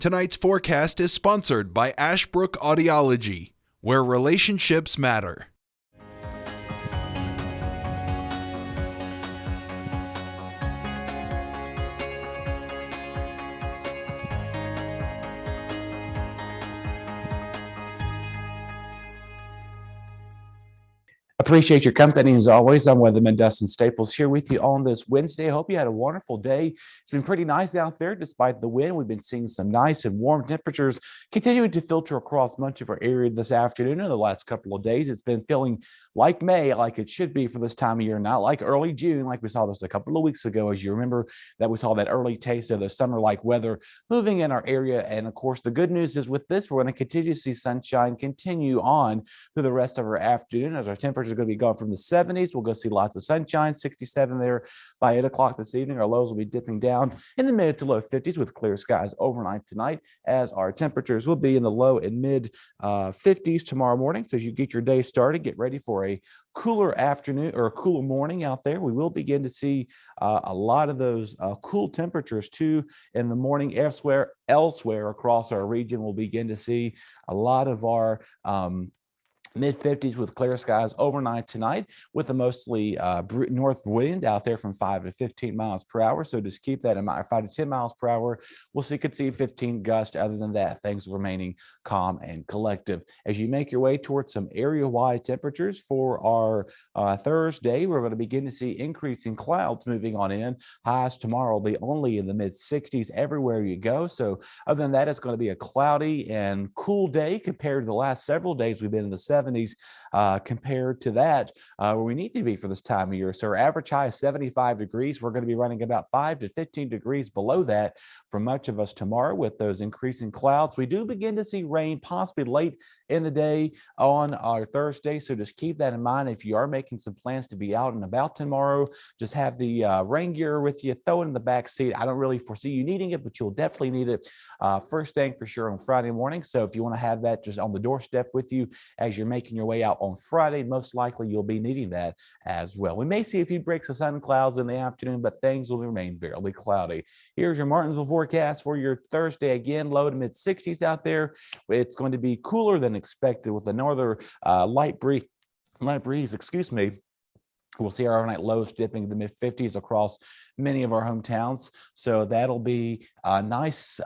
Tonight's forecast is sponsored by Ashbrook Audiology, where relationships matter. Appreciate your company as always. I'm Weatherman Dustin Staples here with you on this Wednesday. I hope you had a wonderful day. It's been pretty nice out there despite the wind. We've been seeing some nice and warm temperatures continuing to filter across much of our area this afternoon. In the last couple of days, it's been feeling like May, like it should be for this time of year, not like early June, like we saw just a couple of weeks ago. As you remember, that we saw that early taste of the summer-like weather moving in our area. And of course, the good news is with this, we're going to continue to see sunshine continue on through the rest of our afternoon as our temperatures are going to be going from the 70s. We'll go see lots of sunshine, 67 there by 8 o'clock this evening. Our lows will be dipping down in the mid to low 50s with clear skies overnight tonight, as our temperatures will be in the low and mid 50s tomorrow morning. So as you get your day started, get ready for a cooler afternoon or a cooler morning out there. We will begin to see a lot of those cool temperatures too in the morning. Elsewhere across our region, we'll begin to see a lot of our mid 50s with clear skies overnight tonight, with a mostly north wind out there from 5 to 15 miles per hour. So just keep that in mind. 5 to 10 miles per hour. Could see 15 gusts. Other than that, things remaining calm and collective. As you make your way towards some area-wide temperatures for our Thursday, we're going to begin to see increasing clouds moving on in. Highs tomorrow will be only in the mid 60s everywhere you go. So other than that, it's going to be a cloudy and cool day compared to the last several days we've been in the 70s compared to that where we need to be for this time of year. So our average high is 75 degrees. We're going to be running about 5 to 15 degrees below that for much of us tomorrow with those increasing clouds. We do begin to see rain possibly late in the day on our Thursday. So just keep that in mind. If you are making some plans to be out and about tomorrow, just have the rain gear with you, throw it in the back seat. I don't really foresee you needing it, but you'll definitely need it first thing for sure on Friday morning. So if you want to have that just on the doorstep with you as you're making your way out on Friday, most likely you'll be needing that as well. We may see a few breaks of sun clouds in the afternoon, but things will remain fairly cloudy. Here's your Martinsville forecast for your Thursday. Again, low to mid 60s out there. It's going to be cooler than expected with the northern light breeze, We'll see our overnight lows dipping the mid 50s across many of our hometowns. So that'll be a nice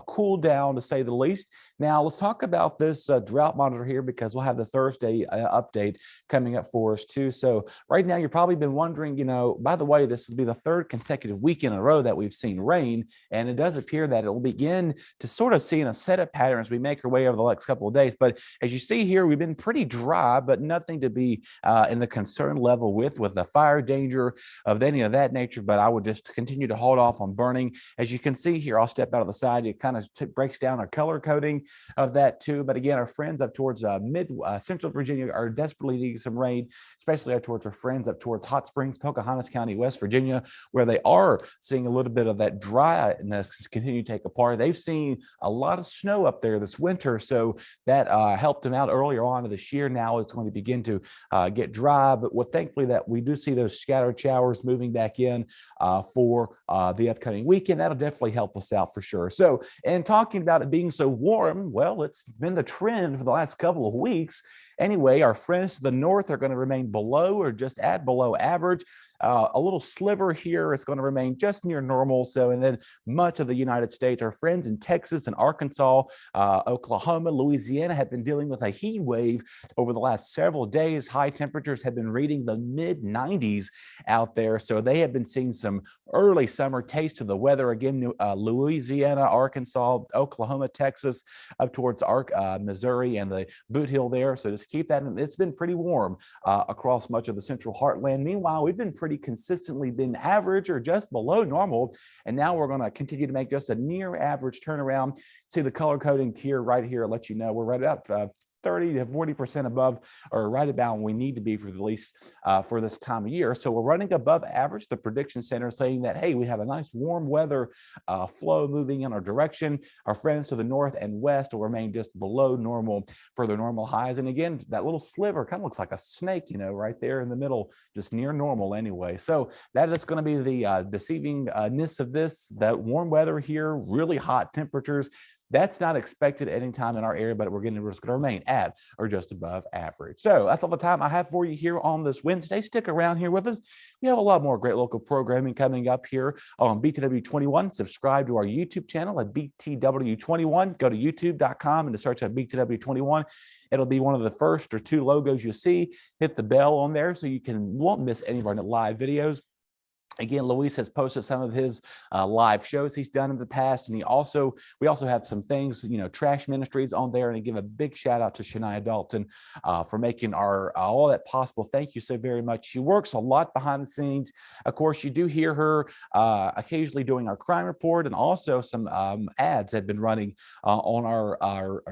cool down, to say the least. Now let's talk about this drought monitor here, because we'll have the Thursday update coming up for us too. So right now you've probably been wondering, by the way, this will be the third consecutive week in a row that we've seen rain, and it does appear that it will begin to sort of see in a setup pattern as we make our way over the next couple of days. But as you see here, we've been pretty dry, but nothing to be in the concern level with the fire danger of any of that nature. But I would just continue to hold off on burning. As you can see here, I'll step out of the side. It kind of breaks down our color coding of that too. But again, our friends up towards central Virginia are desperately needing some rain, especially up towards our friends up towards Hot Springs, Pocahontas County, West Virginia, where they are seeing a little bit of that dryness continue to take a part. They've seen a lot of snow up there this winter, so that helped them out earlier on this year. Now it's going to begin to get dry, but thankfully that we do see those scattered showers moving back in for the upcoming weekend. That'll definitely help us out for sure. So, and talking about it being so warm, well, it's been the trend for the last couple of weeks. Anyway, our friends to the north are going to remain below or just at below average. A little sliver here is going to remain just near normal. So, and then much of the United States, our friends in Texas and Arkansas, Oklahoma, Louisiana have been dealing with a heat wave over the last several days. High temperatures have been reading the mid 90s out there. So they have been seeing some early summer taste of the weather. Again, Louisiana, Arkansas, Oklahoma, Texas, up towards Missouri and the Boot Hill there. So just keep that in. It's been pretty warm across much of the central heartland. Meanwhile, we've been pretty consistently been average or just below normal, and now we're going to continue to make just a near average turnaround. See the color coding here right here, let you know we're right up 30 to 40% above, or right about when we need to be for the least for this time of year. So we're running above average. The prediction center saying that, hey, we have a nice warm weather flow moving in our direction. Our friends to the north and west will remain just below normal for their normal highs. And again, that little sliver kind of looks like a snake, right there in the middle, just near normal anyway. So that is going to be the deceivingness of this, that warm weather here, really hot temperatures. That's not expected at any time in our area, but we're going to remain at or just above average. So that's all the time I have for you here on this Wednesday. Stick around here with us. We have a lot more great local programming coming up here on BTW21. Subscribe to our YouTube channel at BTW21. Go to youtube.com and to search at BTW21. It'll be one of the first or two logos you'll see. Hit the bell on there so you won't miss any of our live videos. Again, Luis has posted some of his live shows he's done in the past, and we also have some things, Trash Ministries on there, and I give a big shout out to Shania Dalton for making all that possible. Thank you so very much. She works a lot behind the scenes. Of course, you do hear her occasionally doing our crime report, and also some ads have been running on our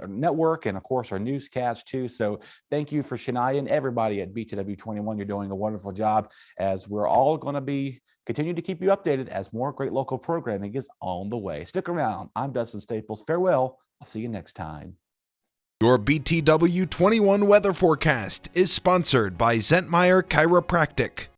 network, and of course our newscast too. So thank you for Shania and everybody at BTW21. You're doing a wonderful job, as we're all going to be continue to keep you updated as more great local programming is on the way. Stick around. I'm Dustin Staples. Farewell. I'll see you next time. Your BTW21 weather forecast is sponsored by Zentmeyer Chiropractic.